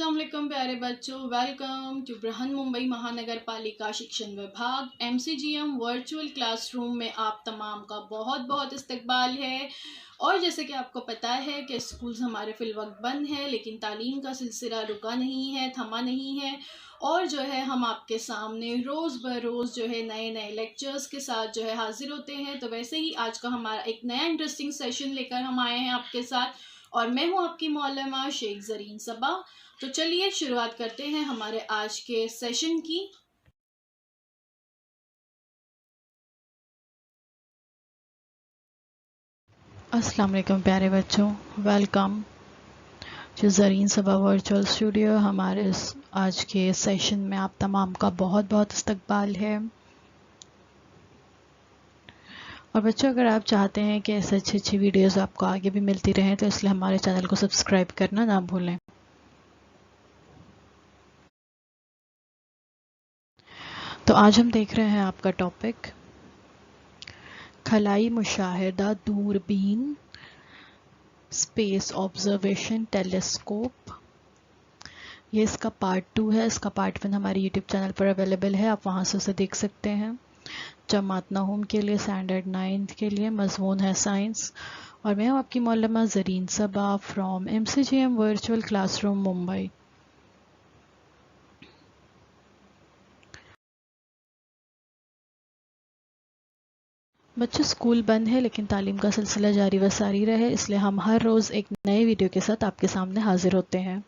अस्सलाम वालेकुम प्यारे बच्चों, वेलकम टू बृहन मुंबई महानगर पालिका शिक्षण विभाग MCGM वर्चुअल क्लासरूम में आप तमाम का बहुत बहुत इस्तकबाल है। और जैसे कि आपको पता है कि स्कूल्स हमारे फिलवक्त बंद है, लेकिन तालीम का सिलसिला रुका नहीं है, थमा नहीं है। और जो है हम आपके सामने रोज़ ब रोज़ जो है नए नए लेक्चर्स के साथ जो है हाजिर होते हैं। तो वैसे ही आज का हमारा एक नया इंटरेस्टिंग सेशन लेकर हम आए हैं आपके साथ, और मैं हूं आपकी मौलमा शेख ज़रीन सबा। तो चलिए शुरुआत करते हैं हमारे आज के सेशन की। अस्सलाम वालेकुम प्यारे बच्चों, welcome to Zareen Saba virtual studio. हमारे आज के सेशन में आप तमाम का बहुत बहुत इस्तकबाल है। और बच्चों, अगर आप चाहते हैं कि ऐसे अच्छी वीडियोस आपको आगे भी मिलती रहें तो इसलिए हमारे चैनल को सब्सक्राइब करना ना भूलें। तो आज हम देख रहे हैं आपका टॉपिक खलाई मुशाहिदा दूरबीन स्पेस ऑब्जर्वेशन टेलीस्कोप। ये इसका पार्ट 2 है। इसका पार्ट 1 हमारे यूट्यूब चैनल पर अवेलेबल है, आप वहाँ से उसे देख सकते हैं। जमात नहूम के लिए, स्टैंडर्ड 9 के लिए, मज़मून है साइंस। और मैं हूँ आपकी मौलमा Zareen Saba from MCGM virtual classroom Mumbai. बच्चों, स्कूल बंद है लेकिन तालीम का सिलसिला जारी व सारी रहे, इसलिए हम हर रोज़ एक नए वीडियो के साथ आपके सामने हाजिर होते हैं।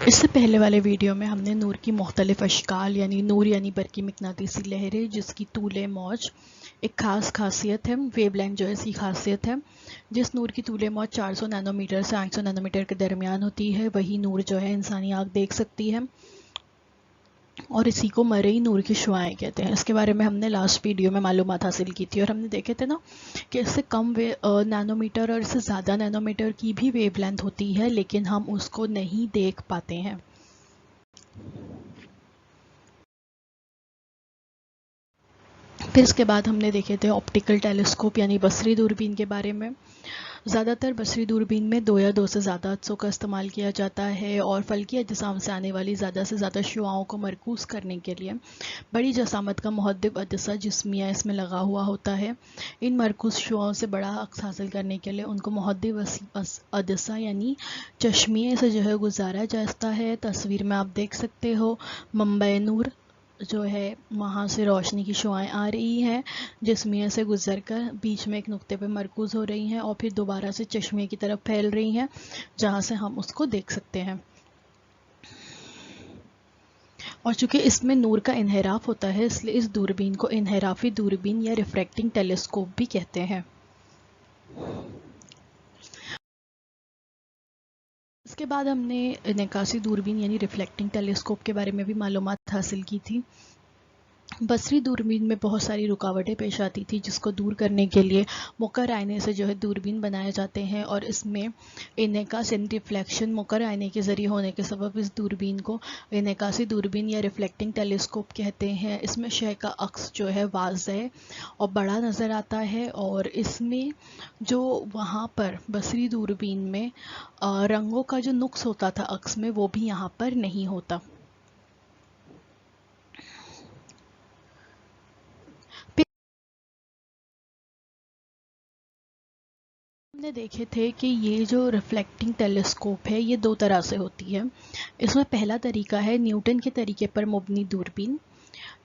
इससे पहले वाले वीडियो में हमने नूर की मुख्तलिफ अशकाल यानी नूर यानी बरकी मकनातीसी लहरें, जिसकी तूले मौज एक ख़ास खासियत है, वेवलेंथ जो है इसकी खासियत है। जिस नूर की तूले मौज 400 नैनोमीटर से 800 नैनोमीटर के दरमियान होती है, वही नूर जो है इंसानी आँख देख सकती है, और इसी को मरई नूर की शुआएं कहते हैं। इसके बारे में हमने लास्ट वीडियो में मालूमात हासिल की थी, और हमने देखे थे ना कि इससे कम नैनोमीटर और इससे ज़्यादा नैनोमीटर की भी वेवलेंथ होती है, लेकिन हम उसको नहीं देख पाते हैं। फिर इसके बाद हमने देखे थे ऑप्टिकल टेलीस्कोप यानी बसरी दूरबीन के बारे में। ज़्यादातर बसरी दूरबीन में 2 या 2 से ज़्यादा अज्सों का इस्तेमाल किया जाता है, और फल्की अजसाम से आने वाली ज़्यादा से ज़्यादा शुआओं को मरकूज़ करने के लिए बड़ी जसामत का मुहद्दिब अदसा जिस्मिया इसमें लगा हुआ होता है। इन मरकूज़ शुआओं से बड़ा अक्स हासिल करने के लिए उनको मुहद्दिब अदसा यानी चश्मिए से जो है गुजारा जाता है। तस्वीर में आप देख सकते हो मुंबई नूर जो है, वहाँ से रोशनी की शुआएं आ रही हैं, जिस्मिया से गुजरकर बीच में एक नुक्ते पर मरकूज़ हो रही हैं और फिर दोबारा से चश्मे की तरफ फैल रही हैं, जहाँ से हम उसको देख सकते हैं। और चूंकि इसमें नूर का इन्हेराफ होता है, इसलिए इस दूरबीन को इन्हेराफी दूरबीन या रिफ्रैक्टिंग टेलीस्कोप भी कहते हैं। इसके बाद हमने निकासी दूरबीन यानी रिफ्लेक्टिंग टेलीस्कोप के बारे में भी मालूमात हासिल की थी। बसरी दूरबीन में बहुत सारी रुकावटें पेश आती थी, जिसको दूर करने के लिए मुकर आईने से जो है दूरबीन बनाए जाते हैं, और इसमें इनेकास यानी रिफ्लेक्शन मुकर आईने के ज़रिए होने के सबब इस दूरबीन को इनेकासी दूरबीन या रिफ्लेक्टिंग टेलीस्कोप कहते हैं। इसमें शय का अक्स जो है वाज़ेह और बड़ा नज़र आता है, और इसमें जो वहाँ पर बसरी दूरबीन में रंगों का जो नुक्स होता था अक्स में, वो भी यहाँ पर नहीं होता। हमने देखे थे कि ये जो रिफ्लेक्टिंग टेलीस्कोप है ये 2 तरह से होती है। इसमें पहला तरीका है न्यूटन के तरीके पर मुबनी दूरबीन।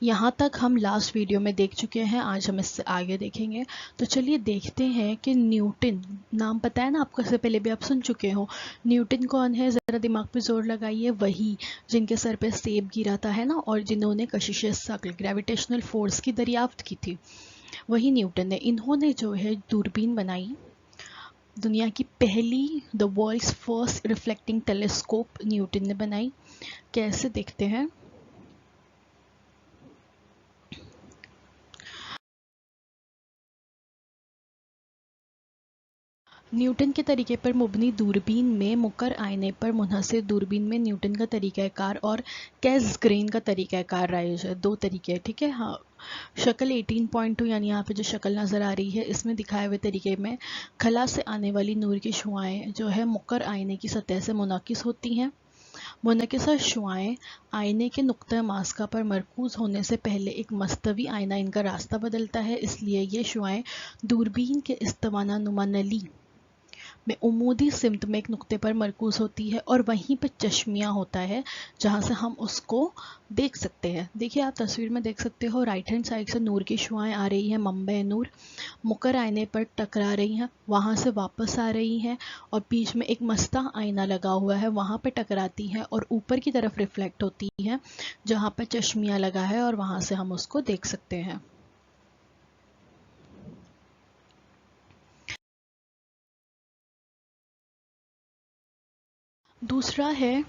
यहाँ तक हम लास्ट वीडियो में देख चुके हैं, आज हम इससे आगे देखेंगे। तो चलिए देखते हैं कि न्यूटन, नाम पता है ना आपको, इससे पहले भी आप सुन चुके हो। न्यूटन कौन है, ज़रा दिमाग पे जोर लगाइए। वही जिनके सर पे सेब गिरा था, है ना, और जिन्होंने कशिश सक़्ल ग्रेविटेशनल फोर्स की दरियाफ्त की थी, वही न्यूटन है। इन्होंने जो है दूरबीन बनाई, दुनिया की पहली, the world's first reflecting telescope Newton ने बनाई। कैसे देखते हैं। न्यूटन के तरीके पर मुबनी दूरबीन में मुकर आईने पर मुनहसर दूरबीन में न्यूटन का तरीक़ाकार और कैसग्रेन का तरीक़ाकार राइज है। दो तरीके हैं, ठीक है। हाँ, शक्ल 18.2 यानी यहाँ पे जो शक्ल नज़र आ रही है इसमें दिखाए हुए तरीके में खला से आने वाली नूर की शुआएं जो है मुकर आईने की सतह से मुनाकिस होती हैं। मुनकिसा शुआएं आईने के नुक्ता मास्का पर मरकूज़ होने से पहले एक मस्तवी आईना इनका रास्ता बदलता है, इसलिए ये शुआएं दूरबीन के इस्तवाना नुमा नली में उमूदी सिमत में एक नुक्ते पर मरकूज़ होती है और वहीं पर चश्मिया होता है जहाँ से हम उसको देख सकते हैं। देखिए आप तस्वीर में देख सकते हो राइट हैंड साइड से नूर की शुआएं आ रही हैं, मंबे नूर मुकर आईने पर टकरा रही हैं, वहाँ से वापस आ रही हैं और बीच में एक मस्ता आईना लगा हुआ है वहाँ पर टकराती हैं और ऊपर की तरफ रिफ्लेक्ट होती हैं जहाँ पर चश्मिया लगा है और वहाँ से हम उसको देख सकते हैं। दूसरा है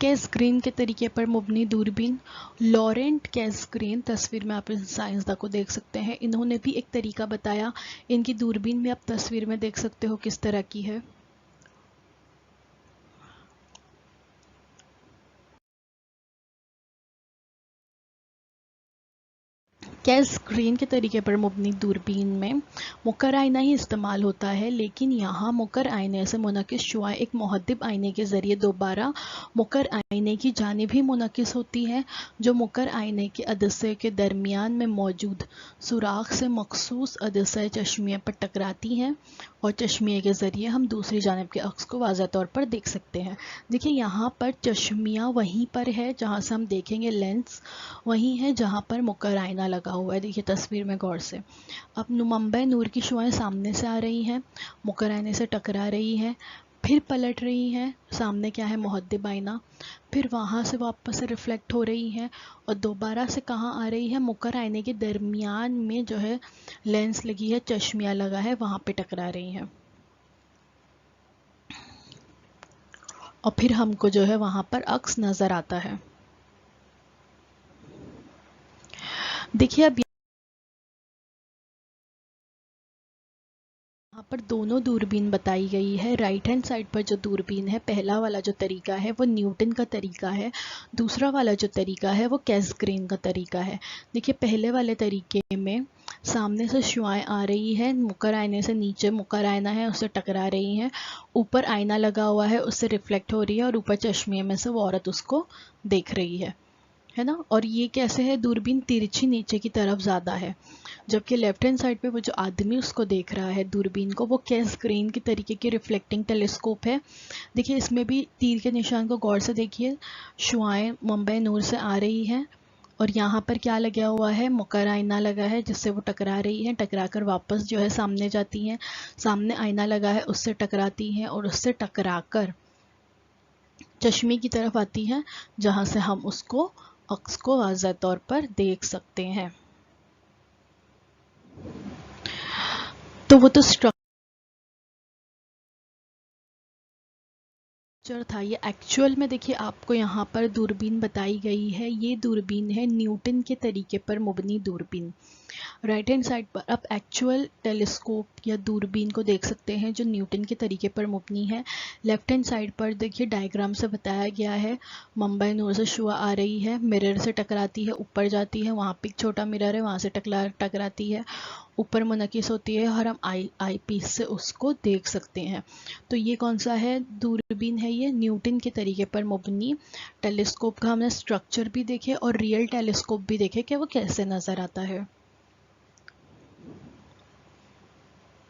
कैसग्रेन के तरीके पर मुबनी दूरबीन। लॉरेंट कैसग्रेन, तस्वीर में आप इस साइंसदान को देख सकते हैं, इन्होंने भी एक तरीका बताया। इनकी दूरबीन भी आप तस्वीर में देख सकते हो किस तरह की है। कैसग्रेन के तरीके पर मुबनी दूरबीन में मुकर आईना ही इस्तेमाल होता है, लेकिन यहाँ मुकर आईने से मुनकिस शुआएं एक मुहद्दिब आईने के ज़रिए दोबारा मुकर आईने की जानिब ही मुनकिस होती हैं, जो मुकर आईने के अदसे के दरमियान में मौजूद सुराख से मखसूस अदसे चश्मिया पर टकराती हैं और चश्मिया के ज़रिए हम दूसरी जानिब के अक्स को वाज़ह तौर पर देख सकते हैं। देखिए यहाँ पर चश्मिया वहीं पर है जहाँ से हम देखेंगे, लेंस वहीं है जहाँ पर मुकर आईना लगा हुआ है। देखिए तस्वीर में गौर से। अब नुमंबे नूर की शुआएं सामने से आ रही हैं, मुकर आईने से टकरा रही हैं, फिर पलट रही हैं, सामने क्या है मुहद्दिब आईना, फिर वहाँ से वापस से रिफ्लेक्ट हो रही हैं और दोबारा से कहाँ आ रही है, मुकर आईने के दरमियान में जो है लेंस लगी है, चश्मिया लगा है, वहाँ पे टकरा रही हैं और फिर हमको जो है वहाँ पर अक्स नज़र आता है। देखिए अब यहाँ पर दोनों दूरबीन बताई गई है। राइट हैंड साइड पर जो दूरबीन है, पहला वाला जो तरीका है वो न्यूटन का तरीका है, दूसरा वाला जो तरीका है वो कैसग्रेन का तरीका है। देखिए पहले वाले तरीके में सामने से शुआएं आ रही है, मुकर आईने से नीचे मुकर आईना है उससे टकरा रही हैं, ऊपर आईना लगा हुआ है उससे रिफ्लेक्ट हो रही है और ऊपर चश्मे में से वो औरत उसको देख रही है ना। और ये कैसे है, दूरबीन तिरछी नीचे की तरफ ज़्यादा है, जबकि लेफ्ट हैंड साइड पे वो जो आदमी उसको देख रहा है दूरबीन को, वो कैसग्रेन के तरीके की रिफ्लेक्टिंग टेलीस्कोप है। देखिए इसमें भी तीर के निशान को गौर से देखिए, शुआएं मुंबई नूर से आ रही हैं और यहाँ पर क्या लगा हुआ है, मुकर आईना लगा है जिससे वो टकरा रही है, टकरा कर वापस जो है सामने जाती हैं, सामने आईना लगा है उससे टकराती हैं और उससे टकरा कर चश्मे की तरफ आती हैं जहाँ से हम उसको अक्स को वाज़ह तौर पर देख सकते हैं। तो वो तो स्ट्रक्चर था, ये एक्चुअल में देखिए आपको यहाँ पर दूरबीन बताई गई है। ये दूरबीन है न्यूटन के तरीके पर मुबनी दूरबीन। राइट हैंड साइड पर आप एक्चुअल टेलीस्कोप या दूरबीन को देख सकते हैं जो न्यूटन के तरीके पर मुबनी है। लेफ्ट हैंड साइड पर देखिए डायग्राम से बताया गया है, मुंबई नूर से शुआ आ रही है, मिरर से टकराती है, ऊपर जाती है, वहाँ पे एक छोटा मिरर है वहाँ से टकराती है, ऊपर मुनकिस होती है और हम आई पीस से उसको देख सकते हैं। तो ये कौन सा है, दूरबीन है, ये न्यूटन के तरीके पर मुबनी। टेलीस्कोप का हमने स्ट्रक्चर भी देखे और रियल टेलीस्कोप भी देखे कि वो कैसे नज़र आता है।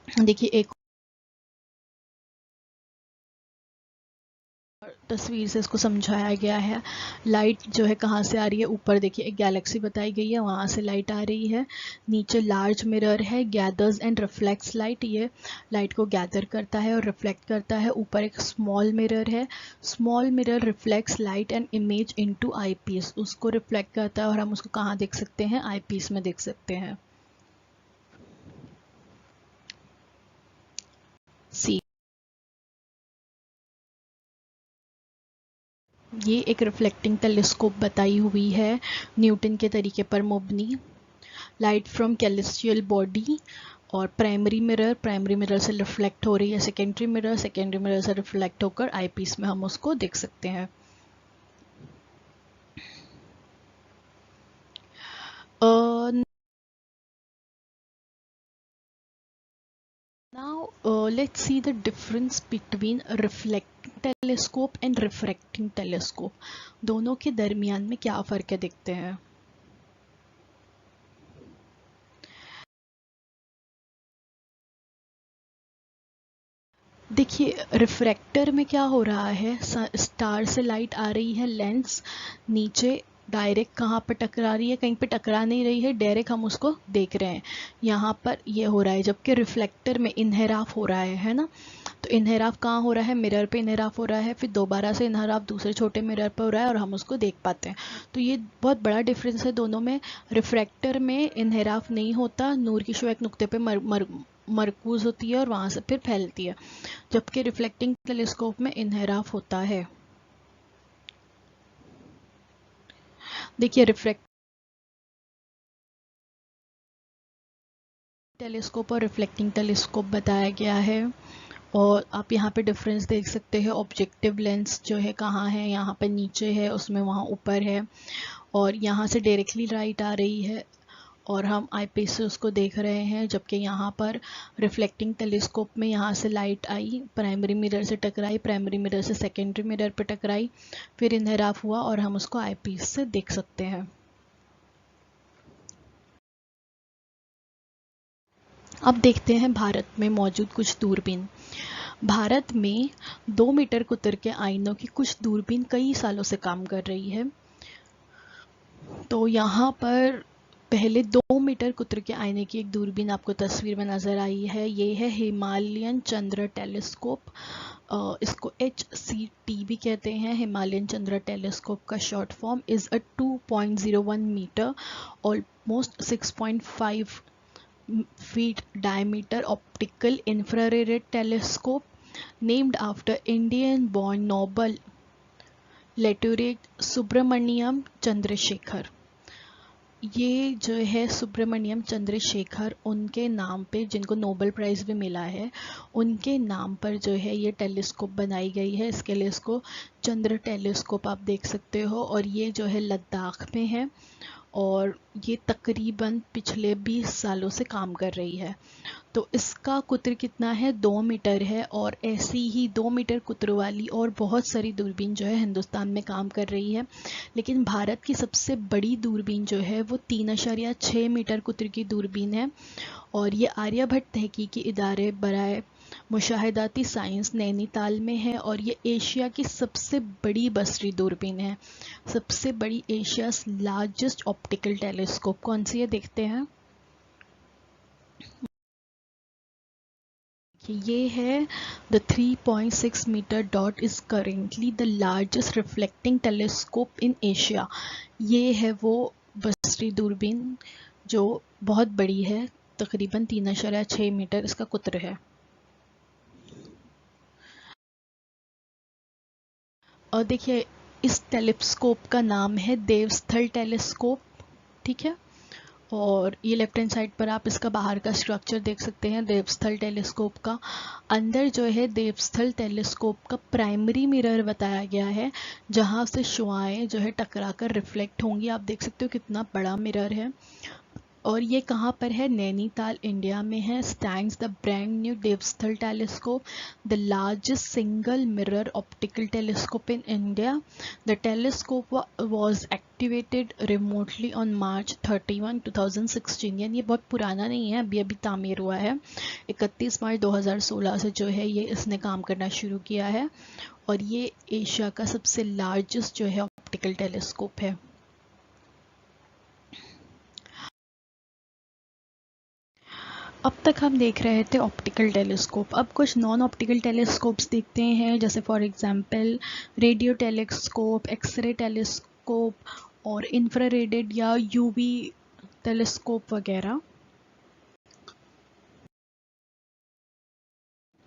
देखिए एक तस्वीर से इसको समझाया गया है। लाइट जो है कहाँ से आ रही है, ऊपर देखिए एक गैलेक्सी बताई गई है, वहाँ से लाइट आ रही है। नीचे लार्ज मिरर है, गैदर्स एंड रिफ्लेक्ट्स लाइट, ये लाइट को गैदर करता है और रिफ्लेक्ट करता है। ऊपर एक स्मॉल मिरर है, small mirror reflects light and image into eyepiece, उसको रिफ्लेक्ट करता है और हम उसको कहाँ देख सकते हैं, आई पीस में देख सकते हैं। सी ये एक रिफ्लेक्टिंग टेलीस्कोप बताई हुई है न्यूटन के तरीके पर मुबनी। लाइट फ्रॉम कैलेस्टियल बॉडी और प्राइमरी मिरर से रिफ्लेक्ट हो रही है सेकेंडरी मिरर से रिफ्लेक्ट होकर आईपीस में हम उसको देख सकते हैं। Now let's see the difference between reflecting telescope and refracting telescope. दोनों के दरमियान में क्या फ़र्क है देखते हैं। देखिए रिफ्रैक्टर में क्या हो रहा है, स्टार से लाइट आ रही है, लेंस नीचे डायरेक्ट कहाँ पर टकरा रही है, कहीं पे टकरा नहीं रही है, डायरेक्ट हम उसको देख रहे हैं, यहाँ पर ये हो रहा है। जबकि रिफ्लेक्टर में इन्हेराफ हो रहा है ना, तो इन्हेराफ कहाँ हो रहा है, मिरर पे इन्हेराफ हो रहा है, फिर दोबारा से इन्हेराफ दूसरे छोटे मिरर पे हो रहा है और हम उसको देख पाते हैं। तो ये बहुत बड़ा डिफरेंस है दोनों में। रिफ्रैक्टर में इन्हेराफ नहीं होता, नूर की शो एक नुक्ते पे मरकूज होती है और वहाँ से फिर फैलती है, जबकि रिफ्लेक्टिंग टेलीस्कोप में इन्हेराफ होता है। देखिए रिफ्लेक्ट टेलीस्कोप और रिफ्लेक्टिंग टेलीस्कोप बताया गया है, और आप यहाँ पे डिफरेंस देख सकते हैं। ऑब्जेक्टिव लेंस जो है कहाँ है, यहाँ पे नीचे है, उसमें वहाँ ऊपर है, और यहाँ से डायरेक्टली लाइट आ रही है और हम आईपीस से उसको देख रहे हैं। जबकि यहाँ पर रिफ्लेक्टिंग टेलीस्कोप में यहाँ से लाइट आई, प्राइमरी मिरर से टकराई, प्राइमरी मिरर से सेकेंडरी मिरर पर टकराई, फिर इन्हेराफ हुआ और हम उसको आईपीस से देख सकते हैं। अब देखते हैं भारत में मौजूद कुछ दूरबीन। भारत में 2 मीटर कुतर के आईनों की कुछ दूरबीन कई सालों से काम कर रही है। तो यहाँ पर पहले 2 मीटर कुतर के आईने की एक दूरबीन आपको तस्वीर में नज़र आई है। ये है हिमालयन चंद्र टेलीस्कोप, इसको HCT भी कहते हैं। हिमालयन चंद्र टेलीस्कोप का short form is a 2.01 metre almost 6.5 feet diameter optical infrared telescope named after Indian born Nobel laureate Subrahmanyan Chandrasekhar. ये जो है सुब्रमण्यम चंद्रशेखर, उनके नाम पे, जिनको नोबेल प्राइज़ भी मिला है, उनके नाम पर जो है ये टेलीस्कोप बनाई गई है। इसके लिए इसको चंद्र टेलीस्कोप आप देख सकते हो, और ये जो है लद्दाख में है और ये तकरीबन पिछले 20 सालों से काम कर रही है। तो इसका कुत्र कितना है, 2 मीटर है, और ऐसी ही 2 मीटर कुत्र वाली और बहुत सारी दूरबीन जो है हिंदुस्तान में काम कर रही है। लेकिन भारत की सबसे बड़ी दूरबीन जो है वो 3.6 मीटर कुत्र की दूरबीन है, और ये आर्यभट्ट तहकीकी इदारे बराए मुशाहिदाती साइंस नैनीताल में है, और ये एशिया की सबसे बड़ी बसरी दूरबीन है। सबसे बड़ी एशिया लार्जेस्ट ऑप्टिकल टेलीस्कोप कौन सी है देखते हैं। ये है the 3.6 metre DOT is currently the largest reflecting telescope in Asia. ये है वो बसरी दूरबीन जो बहुत बड़ी है, तकरीबन 3.6 मीटर इसका कुत्र है। और देखिए इस टेलीस्कोप का नाम है देवस्थल टेलीस्कोप, ठीक है। और ये लेफ्ट हैंड साइड पर आप इसका बाहर का स्ट्रक्चर देख सकते हैं देवस्थल टेलीस्कोप का। अंदर जो है देवस्थल टेलीस्कोप का प्राइमरी मिरर बताया गया है, जहाँ से शुआएं जो है टकरा कर रिफ्लेक्ट होंगी। आप देख सकते हो कितना बड़ा मिरर है, और ये कहाँ पर है, नैनीताल इंडिया में है। Stands the brand new Devasthal telescope, the largest single mirror optical telescope in India. The telescope was activated remotely on March 31, 2016। यानी ये बहुत पुराना नहीं है, अभी अभी तामीर हुआ है। 31 मार्च 2016 से जो है ये इसने काम करना शुरू किया है, और ये एशिया का सबसे लार्जेस्ट जो है ऑप्टिकल टेलीस्कोप है। अब तक हम देख रहे थे ऑप्टिकल टेलीस्कोप। अब कुछ नॉन ऑप्टिकल टेलीस्कोप्स देखते हैं, जैसे for example radio telescope, X-ray telescope और इंफ्रारेड या यूवी टेलीस्कोप वगैरह।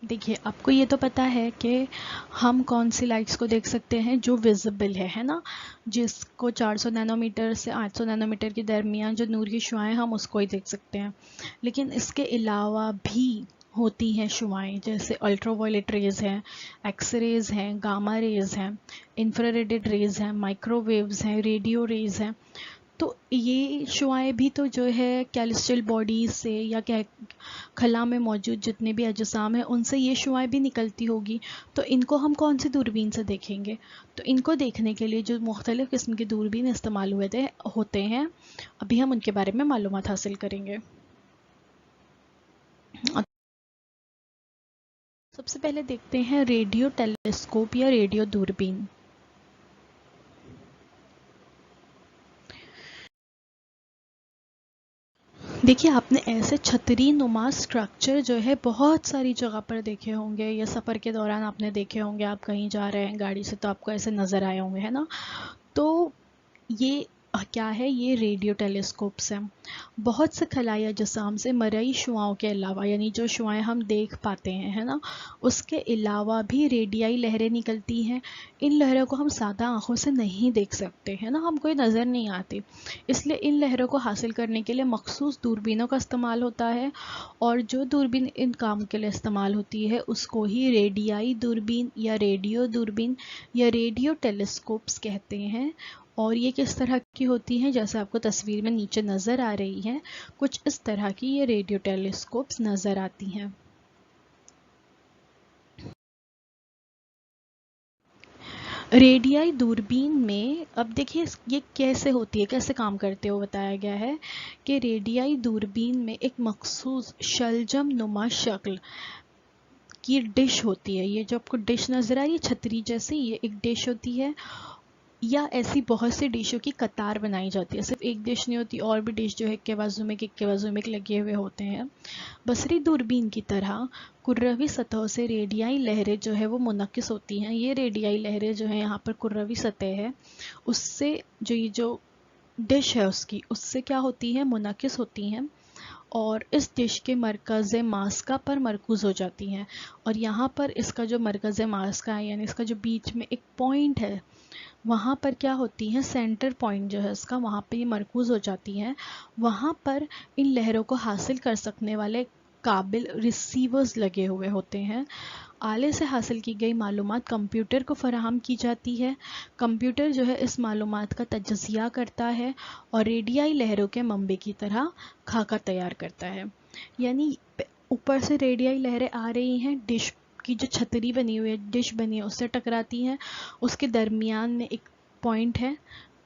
देखिए, आपको ये तो पता है कि हम कौन सी लाइट्स को देख सकते हैं जो विजिबल है ना, जिसको 400 नैनोमीटर से 800 नैनोमीटर के दरमियान जो नूर की शुआएं, हम उसको ही देख सकते हैं। लेकिन इसके अलावा भी होती हैं शुआएं, जैसे अल्ट्रावायलेट रेज हैं, एक्स रेज हैं, गामा रेज हैं, इंफ्रारेड रेज हैं, माइक्रोवेव्स हैं, रेडियो रेज हैं। तो ये शुआएं भी तो जो है कैल्स्ट्रल बॉडीज से या क्या खला में मौजूद जितने भी अजसाम हैं उनसे ये शुआएं भी निकलती होगी। तो इनको हम कौन सी दूरबीन से देखेंगे? तो इनको देखने के लिए जो मुख्तलिफ़ किस्म की दूरबीन इस्तेमाल होते हैं, अभी हम उनके बारे में मालूमात हासिल करेंगे। सबसे पहले देखते हैं रेडियो टेलीस्कोप या रेडियो दूरबीन। देखिए, आपने ऐसे छतरी नुमा स्ट्रक्चर जो है बहुत सारी जगह पर देखे होंगे, या सफ़र के दौरान आपने देखे होंगे, आप कहीं जा रहे हैं गाड़ी से तो आपको ऐसे नज़र आए होंगे, है ना। तो ये क्या है? ये रेडियो टेलीस्कोप्स हैं। बहुत से खलाई अजसाम से मरई शुआओं के अलावा, यानी जो शुआएं हम देख पाते हैं, है ना, उसके अलावा भी रेडियाई लहरें निकलती हैं। इन लहरों को हम सादा आंखों से नहीं देख सकते, है ना, हमको ये नज़र नहीं आती। इसलिए इन लहरों को हासिल करने के लिए मखसूस दूरबीनों का इस्तेमाल होता है, और जो दूरबीन इन काम के लिए इस्तेमाल होती है उसको ही रेडियाई दूरबीन या रेडियो दूरबीन या रेडियो टेलीस्कोप्स कहते हैं। और ये किस तरह की होती हैं? जैसे आपको तस्वीर में नीचे नज़र आ रही है, कुछ इस तरह की ये रेडियो टेलीस्कोप्स नज़र आती हैं। रेडियाई दूरबीन में अब देखिए ये कैसे होती है, कैसे काम करते हो, बताया गया है कि रेडियाई दूरबीन में एक मखसूस शलजम नुमा शक्ल की डिश होती है। ये जो आपको डिश नज़र आ रही है छतरी जैसी, ये एक डिश होती है, या ऐसी बहुत सी डिशों की कतार बनाई जाती है। सिर्फ एक डिश नहीं होती, और भी डिश जो है इक्के बाजू में लगे हुए होते हैं। बसरी दूरबीन की तरह कुर्रवी सतहों से रेडियाई लहरें जो है वो मुनक्किस होती हैं। ये रेडियाई लहरें जो है, यहाँ पर कुर्रवी सतह है, उससे जो डिश है उससे क्या होती है? मुनक्किस होती हैं, और इस डिश के मरकज़ मास्का पर मरकूज़ हो जाती हैं। और यहाँ पर इसका जो मरकज़ मास्का है, यानी इसका जो बीच में एक पॉइंट है, वहाँ पर क्या होती हैं? सेंटर पॉइंट जो है इसका, वहाँ पे ये मरकूज़ हो जाती हैं। वहाँ पर इन लहरों को हासिल कर सकने वाले काबिल रिसीवर्स लगे हुए होते हैं। आले से हासिल की गई मालूमात कंप्यूटर को फराहम की जाती है। कंप्यूटर जो है इस मालूमात का तजज़िया करता है और रेडियाई लहरों के मंबे की तरह खाका तैयार करता है। यानी ऊपर से रेडियाई लहरें आ रही हैं, डिश की जो छतरी बनी हुई है, डिश बनी है, उससे टकराती हैं, उसके दरमियान में एक पॉइंट है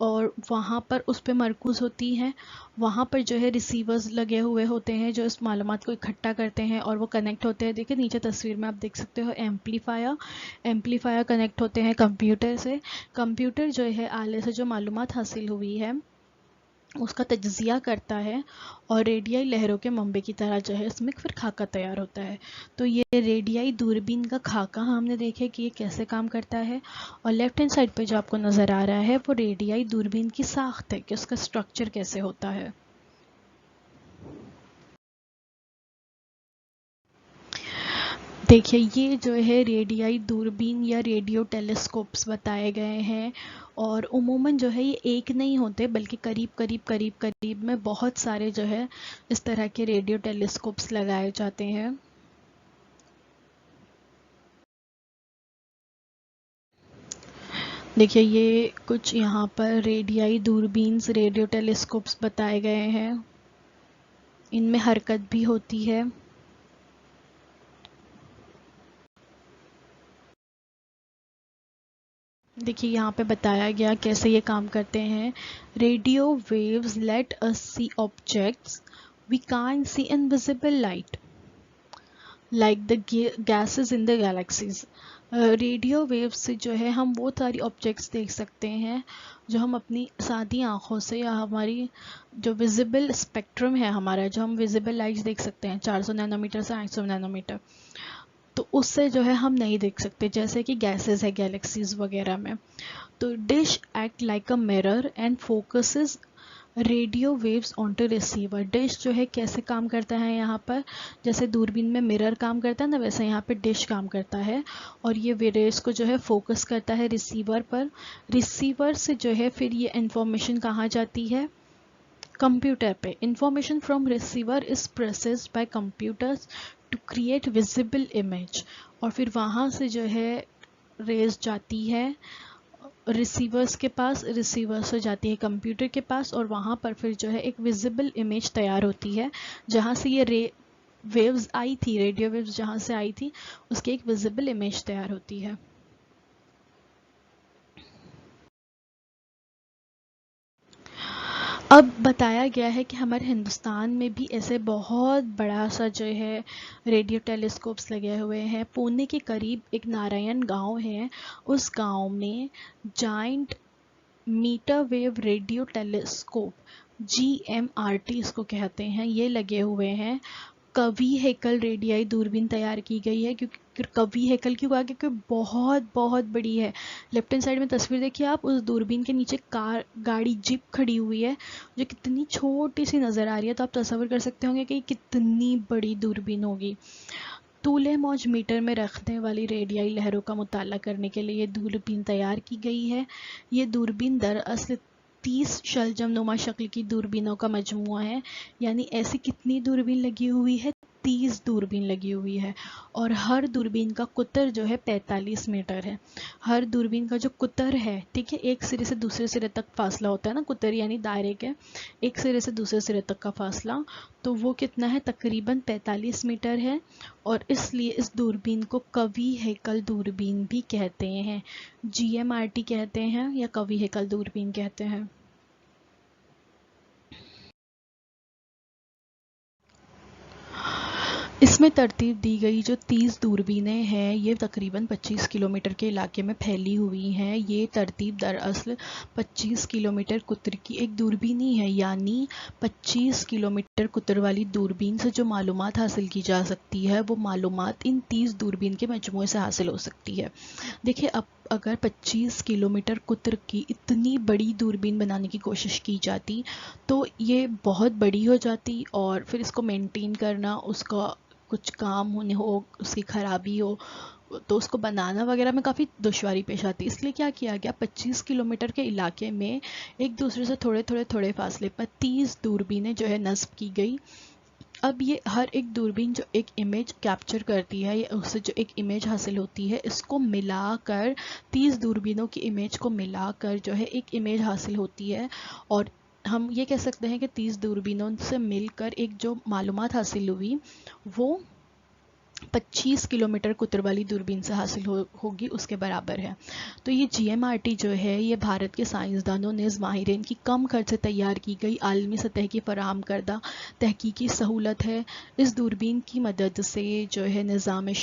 और वहाँ पर उस पर मरकूज़ होती हैं। वहाँ पर जो है रिसीवर्स लगे हुए होते हैं जो इस मालूमात को इकट्ठा करते हैं और वो कनेक्ट होते हैं। देखिए नीचे तस्वीर में आप देख सकते हो एम्पलीफायर कनेक्ट होते हैं कंप्यूटर से। कंप्यूटर जो है आले से जो मालूमात हासिल हुई है उसका तज्ज़िया करता है और रेडियाई लहरों के मंबे की तरह जो है इसमें फिर खाका तैयार होता है। तो ये रेडियाई दूरबीन का खाका हमने देखे कि ये कैसे काम करता है, और लेफ्ट हैंड साइड पे जो आपको नज़र आ रहा है वो रेडियाई दूरबीन की साख्त है कि उसका स्ट्रक्चर कैसे होता है। देखिए ये जो है रेडियाई दूरबीन या रेडियो टेलीस्कोप्स बताए गए हैं, और उमूमन जो है ये एक नहीं होते बल्कि करीब में बहुत सारे जो है इस तरह के रेडियो टेलीस्कोप्स लगाए जाते हैं। देखिए ये कुछ यहाँ पर रेडियाई दूरबीन्स रेडियो टेलीस्कोप्स बताए गए हैं, इनमें हरकत भी होती है। देखिए यहाँ पे बताया गया कैसे ये काम करते हैं। Radio waves let us see objects we can't see invisible light like the gases in the galaxies. Radio waves से जो है हम वो सारी ऑब्जेक्ट्स देख सकते हैं जो हम अपनी सादी आँखों से, या हमारी जो विजिबल स्पेक्ट्रम है हमारा, जो हम विजिबल लाइट्स देख सकते हैं 400 नैनोमीटर से 800 नैनोमीटर, तो उससे जो है हम नहीं देख सकते, जैसे कि गैसेस है गैलेक्सीज वगैरह में। तो dish act like a mirror and focuses radio waves onto receiver. Dish जो है कैसे काम करता है यहाँ पर, जैसे दूरबीन में मिरर काम करता है ना, वैसे यहाँ पे डिश काम करता है और ये रेस को जो है फोकस करता है रिसीवर पर। रिसीवर से जो है फिर ये इंफॉर्मेशन कहाँ जाती है, कंप्यूटर पे। Information from receiver is processed by computers to create visible image, और फिर वहाँ से जो है रेस जाती है रिसीवर्स के पास, रिसीवर से जाती है कंप्यूटर के पास, और वहाँ पर फिर जो है एक विजिबल इमेज तैयार होती है। जहाँ से ये वेव्स आई थी, रेडियो वेव्स जहाँ से आई थी, उसकी एक विजिबल इमेज तैयार होती है। अब बताया गया है कि हमारे हिंदुस्तान में भी ऐसे बहुत बड़ा सा जो है रेडियो टेलीस्कोप्स लगे हुए हैं। पुणे के करीब एक नारायण गांव है, उस गांव में giant metre wave radio telescope, GMRT इसको कहते हैं, ये लगे हुए हैं। कवि हेकल रेडियाई दूरबीन तैयार की गई है, क्योंकि कवि हेकल क्यों कहा, क्योंकि बहुत बहुत बड़ी है। लेफ्ट हैंड साइड में तस्वीर देखिए आप, उस दूरबीन के नीचे कार, गाड़ी, जीप खड़ी हुई है जो कितनी छोटी सी नज़र आ रही है। तो आप तस्वीर कर सकते होंगे कि कितनी बड़ी दूरबीन होगी। तूले मौज मीटर में रखने वाली रेडियाई लहरों का मुताला करने के लिए ये दूरबीन तैयार की गई है। ये दूरबीन दरअसल 30 शलजम नुमा शक्ल की दूरबीनों का मजमुआ है। यानी ऐसी कितनी दूरबीन लगी हुई है, 30 दूरबीन लगी हुई है। और हर दूरबीन का कुतर जो है 45 मीटर है। हर दूरबीन का जो कुतर है, ठीक है, एक सिरे से दूसरे सिरे तक फासला होता है ना, कुतर यानी दायरे के एक सिरे से दूसरे सिरे तक का फासला, तो वो कितना है, तकरीबन 45 मीटर है। और इसलिए इस दूरबीन को कवि हेकल दूरबीन भी कहते हैं। GMRT कहते हैं या कवि हेकल दूरबीन कहते हैं। इसमें तरतीब दी गई जो 30 दूरबीनें हैं, ये तकरीबन 25 किलोमीटर के इलाके में फैली हुई हैं। ये तरतीब दरअसल 25 किलोमीटर कुतर की एक दूरबीन ही है, यानी 25 किलोमीटर कुतर वाली दूरबीन से जो मालूमात हासिल की जा सकती है, वो मालूमात इन 30 दूरबीन के मजमूए से हासिल हो सकती है। देखिए, अब अगर 25 किलोमीटर कुतर की इतनी बड़ी दूरबीन बनाने की कोशिश की जाती तो ये बहुत बड़ी हो जाती, और फिर इसको मेंटेन करना, उसका कुछ काम होने हो, उसकी ख़राबी हो, तो उसको बनाना वगैरह में काफ़ी दुश्वारी पेश आती। इसलिए क्या किया गया, 25 किलोमीटर के इलाके में एक दूसरे से थोड़े फासले पर 30 दूरबीनें जो है नस्ब की गई। अब ये हर एक दूरबीन जो एक इमेज कैप्चर करती है, या उससे जो एक इमेज हासिल होती है, इसको मिलाकर 30 दूरबीनों की इमेज को मिलाकर जो है एक इमेज हासिल होती है। और हम ये कह सकते हैं कि 30 दूरबीनों से मिलकर एक जो मालूमात हासिल हुई, वो 25 किलोमीटर कुतर वाली दूरबीन से हासिल होगी, उसके बराबर है। तो ये GMRT जो है, ये भारत के साइंसदानों ने माहिरीन की कम खर्च से तैयार की गई आलमी सतह की फराहम करदा तहकीकी सहूलत है। इस दूरबीन की मदद से जो है निज़ाम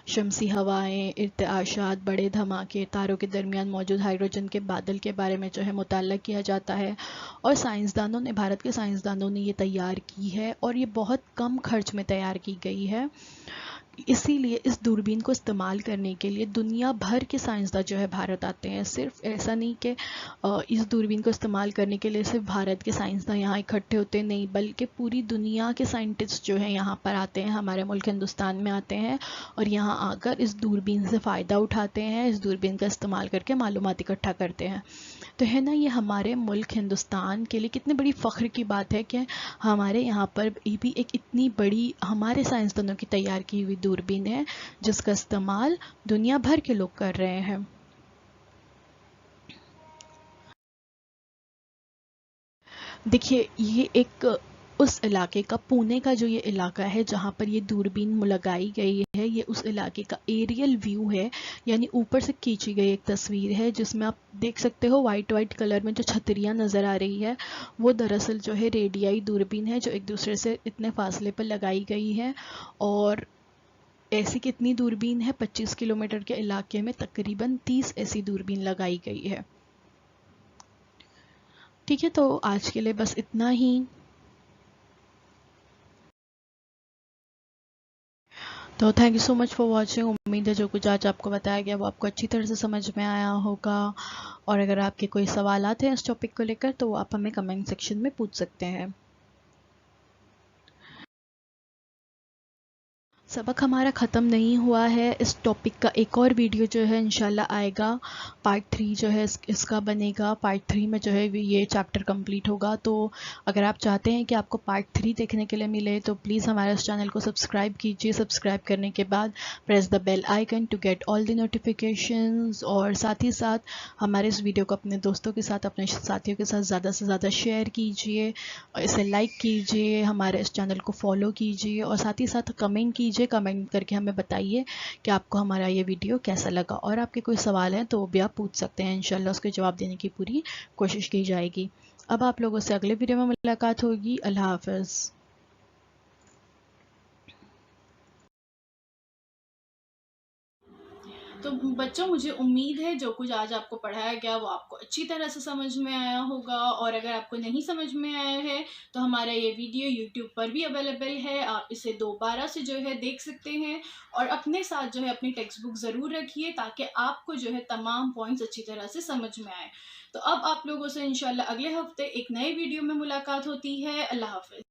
शमसी हवाएं, इर्तिआशात, बड़े धमाके, तारों के दरमियान मौजूद हाइड्रोजन के बादल के बारे में जो है मुताला किया जाता है। और साइंसदानों ने, भारत के साइंसदानों ने ये तैयार की है, और ये बहुत कम खर्च में तैयार की गई है। इसीलिए इस दूरबीन को इस्तेमाल करने के लिए दुनिया भर के साइंसदान जो है भारत आते हैं। सिर्फ ऐसा नहीं कि इस दूरबीन को इस्तेमाल करने के लिए सिर्फ भारत के साइंसदान यहाँ इकट्ठे होते नहीं, बल्कि पूरी दुनिया के साइंटिस्ट जो है यहाँ पर आते हैं, हमारे मुल्क हिंदुस्तान में आते हैं, और यहाँ आकर इस दूरबीन से फ़ायदा उठाते हैं, इस दूरबीन का इस्तेमाल करके मालूमात इकट्ठा करते हैं। तो है ना, ये हमारे मुल्क हिंदुस्तान के लिए कितनी बड़ी फ़ख्र की बात है कि हमारे यहाँ पर भी एक इतनी बड़ी हमारे साइंसदानों की तैयार की हुई दूरबीन है, जिसका इस्तेमाल दुनिया भर के लोग कर रहे हैं। देखिए, ये एक उस इलाके का, पुणे का जो ये इलाका है जहाँ पर ये दूरबीन लगाई गई है, ये उस इलाके का एरियल व्यू है, यानी ऊपर से खींची गई एक तस्वीर है, जिसमें आप देख सकते हो वाइट कलर में जो छतरियाँ नज़र आ रही है, वो दरअसल जो है रेडियाई दूरबीन है, जो एक दूसरे से इतने फासले पर लगाई गई है। और ऐसी कितनी दूरबीन है, 25 किलोमीटर के इलाके में तकरीबन 30 ऐसी दूरबीन लगाई गई है। ठीक है, तो आज के लिए बस इतना ही। तो thank you so much for watching. उम्मीद है जो कुछ आज आपको बताया गया वो आपको अच्छी तरह से समझ में आया होगा। और अगर आपके कोई सवालात हैं इस टॉपिक को लेकर तो आप हमें कमेंट सेक्शन में पूछ सकते हैं। सबक हमारा ख़त्म नहीं हुआ है। इस टॉपिक का एक और वीडियो जो है इंशाल्लाह आएगा। पार्ट 3 जो है इसका बनेगा। पार्ट 3 में जो है ये चैप्टर कंप्लीट होगा। तो अगर आप चाहते हैं कि आपको पार्ट 3 देखने के लिए मिले तो प्लीज़ हमारे इस चैनल को सब्सक्राइब कीजिए। सब्सक्राइब करने के बाद press the bell icon to get all the notifications. और साथ ही साथ हमारे इस वीडियो को अपने दोस्तों के साथ, अपने साथियों के साथ ज़्यादा से ज़्यादा शेयर कीजिए, इसे लाइक कीजिए, हमारे इस चैनल को फॉलो कीजिए और साथ ही साथ कमेंट कीजिए। कमेंट करके हमें बताइए कि आपको हमारा ये वीडियो कैसा लगा। और आपके कोई सवाल हैं तो वो भी आप पूछ सकते हैं, इंशाल्लाह उसके जवाब देने की पूरी कोशिश की जाएगी। अब आप लोगों से अगले वीडियो में मुलाकात होगी। अल्लाह हाफ़िज़। तो बच्चों, मुझे उम्मीद है जो कुछ आज आपको पढ़ाया गया वो आपको अच्छी तरह से समझ में आया होगा। और अगर आपको नहीं समझ में आया है तो हमारा ये वीडियो यूट्यूब पर भी अवेलेबल है, आप इसे दोबारा से जो है देख सकते हैं। और अपने साथ जो है अपनी टेक्स्ट बुक ज़रूर रखिए ताकि आपको जो है तमाम पॉइंट्स अच्छी तरह से समझ में आए। तो अब आप लोगों से इंशाल्लाह अगले हफ्ते एक नए वीडियो में मुलाकात होती है। अल्लाह हाफ़िज़।